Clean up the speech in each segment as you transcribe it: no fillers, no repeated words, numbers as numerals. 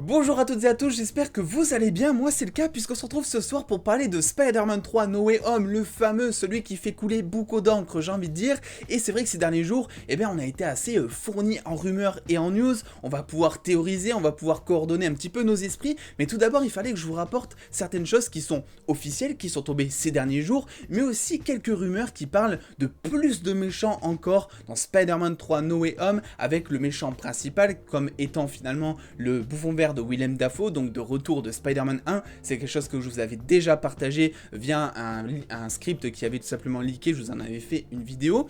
Bonjour à toutes et à tous, j'espère que vous allez bien, moi c'est le cas puisqu'on se retrouve ce soir pour parler de Spider-Man 3 No Way Home, le fameux, celui qui fait couler beaucoup d'encre j'ai envie de dire, et c'est vrai que ces derniers jours, on a été assez fournis en rumeurs et en news, on va pouvoir théoriser, on va pouvoir coordonner un petit peu nos esprits, mais tout d'abord il fallait que je vous rapporte certaines choses qui sont officielles, qui sont tombées ces derniers jours, mais aussi quelques rumeurs qui parlent de plus de méchants encore dans Spider-Man 3 No Way Home, avec le méchant principal comme étant finalement le bouffon vert de Willem Dafoe, donc de retour de Spider-Man 1, c'est quelque chose que je vous avais déjà partagé via un script qui avait tout simplement leaké, je vous en avais fait une vidéo.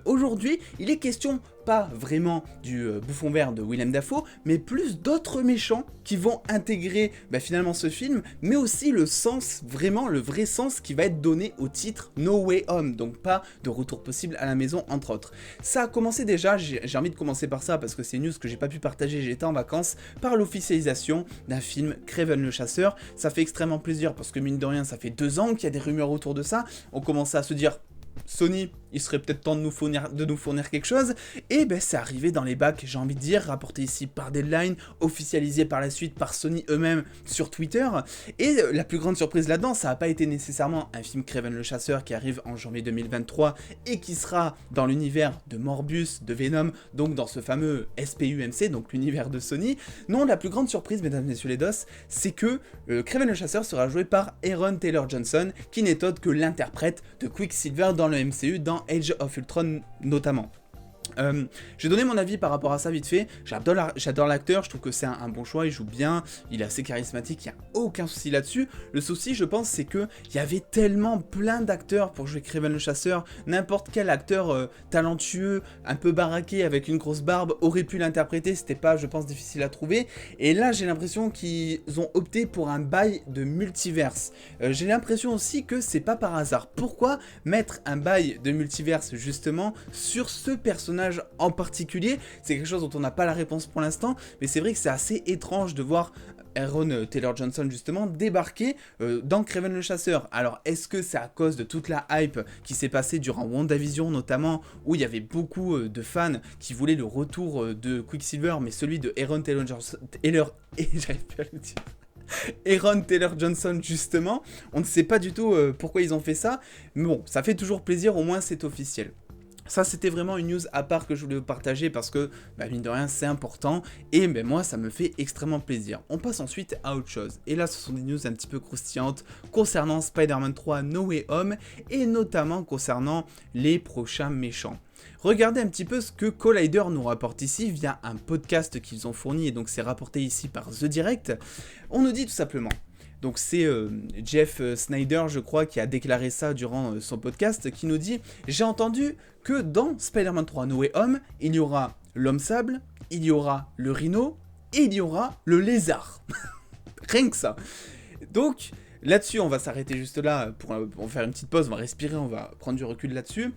Aujourd'hui, il est question pas vraiment du bouffon vert de Willem Dafoe, mais plus d'autres méchants qui vont intégrer finalement ce film, mais aussi le sens, vraiment le vrai sens qui va être donné au titre No Way Home, donc pas de retour possible à la maison entre autres. Ça a commencé déjà, j'ai envie de commencer par ça parce que c'est une news que j'ai pas pu partager, j'étais en vacances, par l'officialisation d'un film Kraven le Chasseur. Ça fait extrêmement plaisir parce que mine de rien ça fait 2 ans qu'il y a des rumeurs autour de ça, on commence à se dire Sony, il serait peut-être temps de nous fournir quelque chose, et c'est arrivé dans les bacs, j'ai envie de dire, rapporté ici par Deadline, officialisé par la suite par Sony eux-mêmes sur Twitter, et la plus grande surprise là-dedans, ça n'a pas été nécessairement un film Kraven le Chasseur qui arrive en janvier 2023, et qui sera dans l'univers de Morbius, de Venom, donc dans ce fameux SPUMC, donc l'univers de Sony. Non, la plus grande surprise, mesdames et messieurs les dos, c'est que Kraven le Chasseur sera joué par Aaron Taylor Johnson, qui n'est autre que l'interprète de Quicksilver dans le MCU, dans Age of Ultron notamment. J'ai donné mon avis par rapport à ça vite fait, j'adore l'acteur, je trouve que c'est un bon choix, il joue bien, il est assez charismatique, il n'y a aucun souci là-dessus. Le souci je pense c'est que il y avait tellement plein d'acteurs pour jouer Kraven le Chasseur, n'importe quel acteur talentueux, un peu baraqué avec une grosse barbe aurait pu l'interpréter, c'était pas je pense difficile à trouver, et là j'ai l'impression qu'ils ont opté pour un bail de multiverse. J'ai l'impression aussi que c'est pas par hasard. Pourquoi mettre un bail de multiverse justement sur ce personnage en particulier? C'est quelque chose dont on n'a pas la réponse pour l'instant, mais c'est vrai que c'est assez étrange de voir Aaron Taylor Johnson justement débarquer dans Kraven le Chasseur. Alors est-ce que c'est à cause de toute la hype qui s'est passée durant WandaVision notamment, où il y avait beaucoup de fans qui voulaient le retour de Quicksilver, mais celui de Aaron Taylor Johnson, j'arrive plus à le dire. Aaron Taylor Johnson justement, on ne sait pas du tout pourquoi ils ont fait ça, mais bon, ça fait toujours plaisir, au moins c'est officiel. Ça c'était vraiment une news à part que je voulais vous partager parce que mine de rien c'est important et moi ça me fait extrêmement plaisir. On passe ensuite à autre chose et là ce sont des news un petit peu croustillantes concernant Spider-Man 3 No Way Home et notamment concernant les prochains méchants. Regardez un petit peu ce que Collider nous rapporte ici via un podcast qu'ils ont fourni et donc c'est rapporté ici par The Direct. On nous dit tout simplement. Donc c'est Jeff Snyder, je crois, qui a déclaré ça durant son podcast, qui nous dit « J'ai entendu que dans Spider-Man 3 No Way Home, il y aura l'homme sable, il y aura le rhino, et il y aura le lézard. » Rien que ça. Donc là-dessus, on va s'arrêter juste là pour faire une petite pause, on va respirer, on va prendre du recul là-dessus.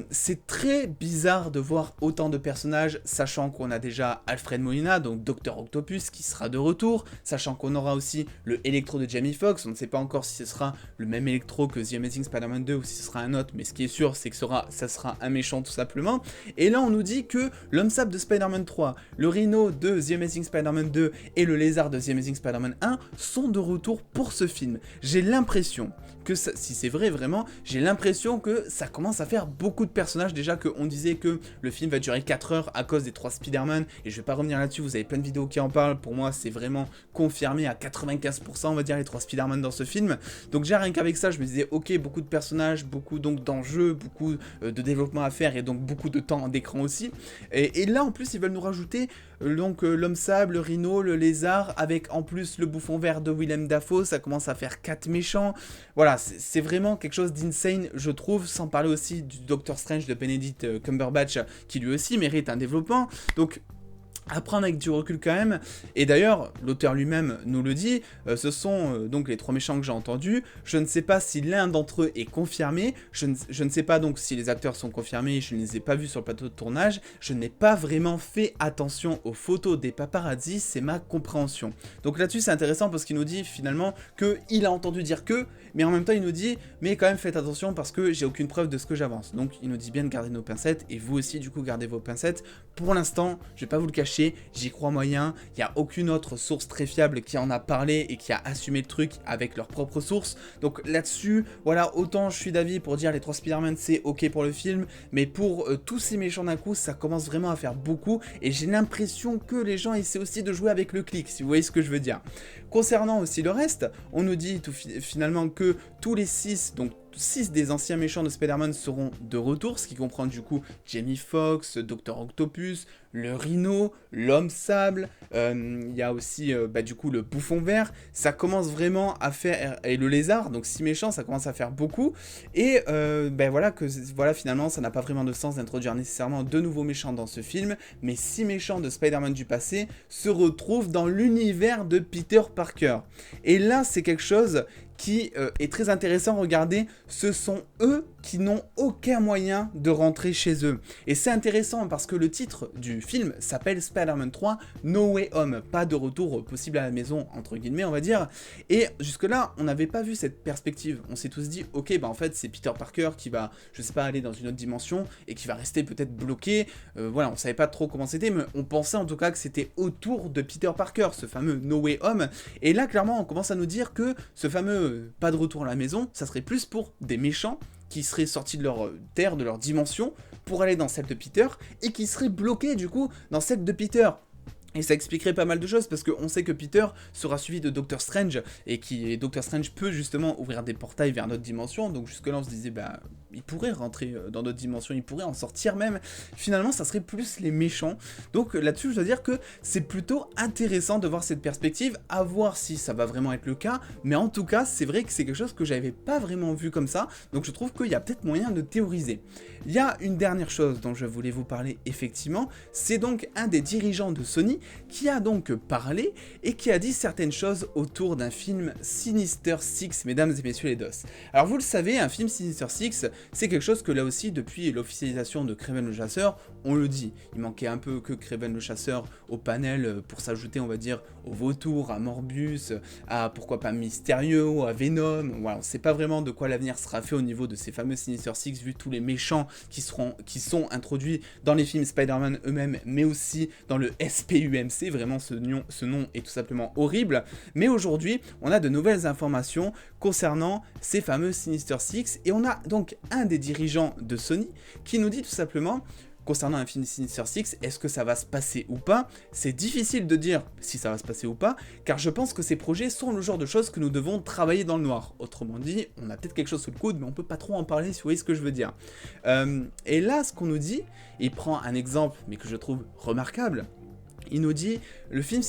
C'est très bizarre de voir autant de personnages, sachant qu'on a déjà Alfred Molina, donc Dr Octopus, qui sera de retour, sachant qu'on aura aussi le Electro de Jamie Foxx, on ne sait pas encore si ce sera le même Electro que The Amazing Spider-Man 2 ou si ce sera un autre, mais ce qui est sûr, c'est que ça sera un méchant tout simplement. Et là, on nous dit que l'homme sable de Spider-Man 3, le Rhino de The Amazing Spider-Man 2 et le lézard de The Amazing Spider-Man 1 sont de retour pour ce film. J'ai l'impression que, si c'est vrai vraiment, j'ai l'impression que ça commence à faire beaucoup de personnages, déjà qu'on disait que le film va durer 4 heures à cause des 3 Spider-Man, et je vais pas revenir là-dessus, vous avez plein de vidéos qui en parlent, pour moi c'est vraiment confirmé à 95% on va dire les 3 Spider-Man dans ce film, donc déjà rien qu'avec ça je me disais ok, beaucoup de personnages, beaucoup donc d'enjeux, beaucoup de développement à faire et donc beaucoup de temps d'écran aussi, et là en plus ils veulent nous rajouter donc l'homme sable, le rhino, le lézard, avec en plus le bouffon vert de Willem Dafoe, ça commence à faire 4 méchants, voilà, c'est vraiment quelque chose d'insane je trouve, sans parler aussi du Doctor Strange de Benedict Cumberbatch qui lui aussi mérite un développement, donc à prendre avec du recul quand même, et d'ailleurs l'auteur lui-même nous le dit, ce sont donc les 3 méchants que j'ai entendus, je ne sais pas si l'un d'entre eux est confirmé, je ne sais pas donc si les acteurs sont confirmés, je ne les ai pas vus sur le plateau de tournage, je n'ai pas vraiment fait attention aux photos des paparazzi, c'est ma compréhension. Donc là-dessus c'est intéressant parce qu'il nous dit finalement qu'il a entendu dire que, mais en même temps il nous dit, mais quand même faites attention parce que j'ai aucune preuve de ce que j'avance, donc il nous dit bien de garder nos pincettes, et vous aussi du coup gardez vos pincettes, pour l'instant je vais pas vous le cacher, cliché, j'y crois moyen, il n'y a aucune autre source très fiable qui en a parlé et qui a assumé le truc avec leurs propres sources. Donc là-dessus, voilà, autant je suis d'avis pour dire les 3 Spider-Man c'est ok pour le film, mais pour tous ces méchants d'un coup, ça commence vraiment à faire beaucoup, et j'ai l'impression que les gens essaient aussi de jouer avec le clic, si vous voyez ce que je veux dire. Concernant aussi le reste, on nous dit finalement que tous les 6, donc 6 des anciens méchants de Spider-Man seront de retour, ce qui comprend du coup Jamie Foxx, Dr. Octopus, le Rhino, l'Homme Sable, il y a aussi du coup le Bouffon Vert. Ça commence vraiment à faire, et le Lézard, donc 6 méchants, ça commence à faire beaucoup, et voilà, finalement ça n'a pas vraiment de sens d'introduire nécessairement de nouveaux méchants dans ce film, mais 6 méchants de Spider-Man du passé se retrouvent dans l'univers de Peter Parker. Et là c'est quelque chose qui est très intéressant. Regardez, ce sont eux qui n'ont aucun moyen de rentrer chez eux. Et c'est intéressant parce que le titre du film s'appelle Spider-Man 3 No Way Home, pas de retour possible à la maison, entre guillemets on va dire. Et jusque là, on n'avait pas vu cette perspective. On s'est tous dit, ok, en fait c'est Peter Parker qui va, je sais pas, aller dans une autre dimension et qui va rester peut-être bloqué. Voilà, on savait pas trop comment c'était, mais on pensait en tout cas que c'était autour de Peter Parker, ce fameux No Way Home. Et là, clairement, on commence à nous dire que ce fameux pas de retour à la maison, ça serait plus pour des méchants qui seraient sortis de leur terre, de leur dimension, pour aller dans celle de Peter, et qui seraient bloqués du coup dans celle de Peter. Et ça expliquerait pas mal de choses, parce qu'on sait que Peter sera suivi de Doctor Strange, et Doctor Strange peut justement ouvrir des portails vers notre dimension, donc jusque là on se disait, il pourrait rentrer dans notre dimension, il pourrait en sortir même. Finalement ça serait plus les méchants, donc là-dessus je dois dire que c'est plutôt intéressant de voir cette perspective, à voir si ça va vraiment être le cas, mais en tout cas c'est vrai que c'est quelque chose que j'avais pas vraiment vu comme ça, donc je trouve qu'il y a peut-être moyen de théoriser. Il y a une dernière chose dont je voulais vous parler effectivement, c'est donc un des dirigeants de Sony qui a donc parlé et qui a dit certaines choses autour d'un film Sinister Six, mesdames et messieurs les DOS. Alors vous le savez, un film Sinister Six, c'est quelque chose que là aussi, depuis l'officialisation de Kraven le Chasseur, on le dit. Il manquait un peu que Kraven le Chasseur au panel pour s'ajouter, on va dire, au Vautour, à Morbus, à pourquoi pas Mysterio, à Venom. Voilà, on ne sait pas vraiment de quoi l'avenir sera fait au niveau de ces fameux Sinister Six, vu tous les méchants qui sont introduits dans les films Spider-Man eux-mêmes, mais aussi dans le SPUMC. Vraiment, ce nom est tout simplement horrible. Mais aujourd'hui, on a de nouvelles informations concernant ces fameux Sinister Six, et on a donc un des dirigeants de Sony qui nous dit tout simplement, concernant un film Sinister Six, est-ce que ça va se passer ou pas? C'est difficile de dire si ça va se passer ou pas, car je pense que ces projets sont le genre de choses que nous devons travailler dans le noir. Autrement dit, on a peut-être quelque chose sous le coude, mais on peut pas trop en parler, si vous voyez ce que je veux dire. Et là, ce qu'on nous dit, il prend un exemple, mais que je trouve remarquable. Il nous dit, le film,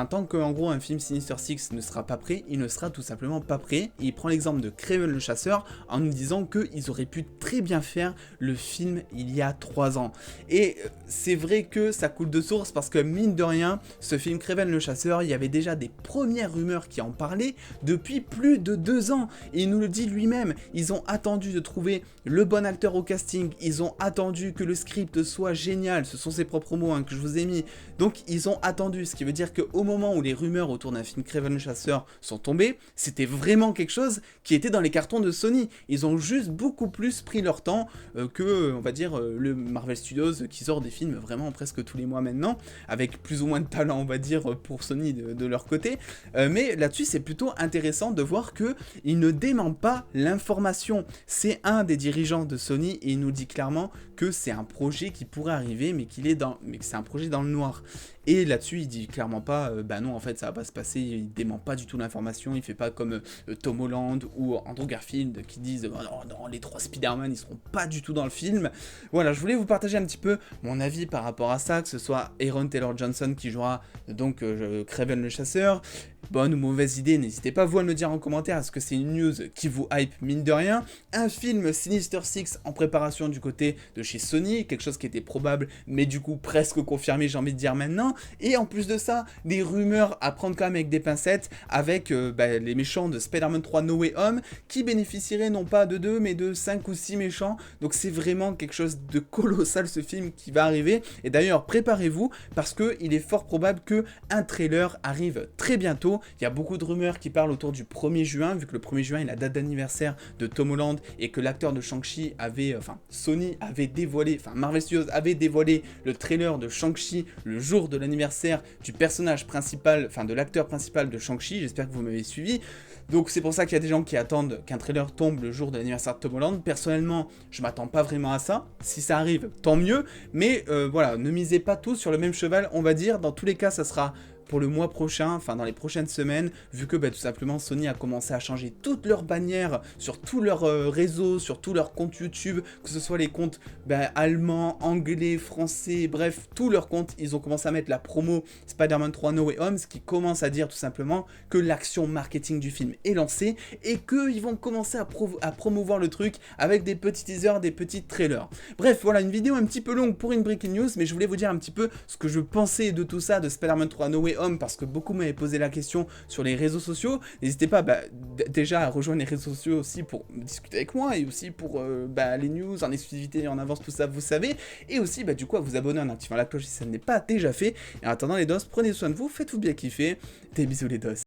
tant qu'en gros un film Sinister Six ne sera pas prêt, il ne sera tout simplement pas prêt. Et il prend l'exemple de Kraven le Chasseur en nous disant qu'ils auraient pu très bien faire le film il y a 3 ans. Et c'est vrai que ça coule de source parce que mine de rien, ce film Kraven le Chasseur, il y avait déjà des premières rumeurs qui en parlaient depuis plus de 2 ans. Et il nous le dit lui-même, ils ont attendu de trouver le bon acteur au casting, ils ont attendu que le script soit génial, ce sont ses propres mots que je vous ai mis. Donc ils ont attendu, ce qui veut dire qu'au moment où les rumeurs autour d'un film Kraven le Chasseur sont tombées, c'était vraiment quelque chose qui était dans les cartons de Sony. Ils ont juste beaucoup plus pris leur temps que, on va dire, le Marvel Studios qui sort des films vraiment presque tous les mois maintenant, avec plus ou moins de talent, on va dire, pour Sony de leur côté. Mais là-dessus, c'est plutôt intéressant de voir qu'ils ne démentent pas l'information. C'est un des dirigeants de Sony et il nous dit clairement que c'est un projet qui pourrait arriver, mais que c'est un projet dans le noir. Et là-dessus, il dit clairement pas, non, en fait, ça va pas se passer, il dément pas du tout l'information, il fait pas comme Tom Holland ou Andrew Garfield qui disent, non, les 3 Spider-Man, ils seront pas du tout dans le film. Voilà, je voulais vous partager un petit peu mon avis par rapport à ça, que ce soit Aaron Taylor Johnson qui jouera donc Kraven le Chasseur. Bonne ou mauvaise idée, n'hésitez pas vous à me le dire en commentaire, est-ce que c'est une news qui vous hype mine de rien? Un film Sinister Six en préparation du côté de chez Sony, quelque chose qui était probable, mais du coup presque confirmé, j'ai envie de dire maintenant. Et en plus de ça, des rumeurs à prendre quand même avec des pincettes, avec les méchants de Spider-Man 3 No Way Home, qui bénéficieraient non pas de 2, mais de 5 ou 6 méchants. Donc c'est vraiment quelque chose de colossal ce film qui va arriver. Et d'ailleurs, préparez-vous, parce qu'il est fort probable qu'un trailer arrive très bientôt. bientôt. Il y a beaucoup de rumeurs qui parlent autour du 1er juin, vu que le 1er juin est la date d'anniversaire de Tom Holland et que l'acteur de Shang-Chi avait, Sony avait dévoilé, Marvel Studios avait dévoilé le trailer de Shang-Chi le jour de l'anniversaire du personnage principal, de l'acteur principal de Shang-Chi. J'espère que vous m'avez suivi. Donc c'est pour ça qu'il y a des gens qui attendent qu'un trailer tombe le jour de l'anniversaire de Tom Holland. Personnellement, je m'attends pas vraiment à ça. Si ça arrive, tant mieux. Mais voilà, ne misez pas tous sur le même cheval, on va dire. Dans tous les cas, ça sera pour le mois prochain, dans les prochaines semaines, vu que tout simplement Sony a commencé à changer toutes leurs bannières sur tous leurs réseaux, sur tous leurs comptes YouTube, que ce soit les comptes allemands, anglais, français, bref, tous leurs comptes, ils ont commencé à mettre la promo Spider-Man 3 No Way Home, ce qui commence à dire tout simplement que l'action marketing du film est lancée et qu'ils vont commencer à promouvoir le truc avec des petits teasers, des petits trailers. Bref, voilà, une vidéo un petit peu longue pour une breaking news, mais je voulais vous dire un petit peu ce que je pensais de tout ça, de Spider-Man 3 No Way Home, parce que beaucoup m'avaient posé la question sur les réseaux sociaux. N'hésitez pas déjà à rejoindre les réseaux sociaux aussi pour discuter avec moi et aussi pour les news en exclusivité, en avance, tout ça, vous savez. Et aussi du coup à vous abonner en activant la cloche si ça n'est pas déjà fait. Et en attendant les dos, prenez soin de vous, faites-vous bien kiffer. Des bisous les dos.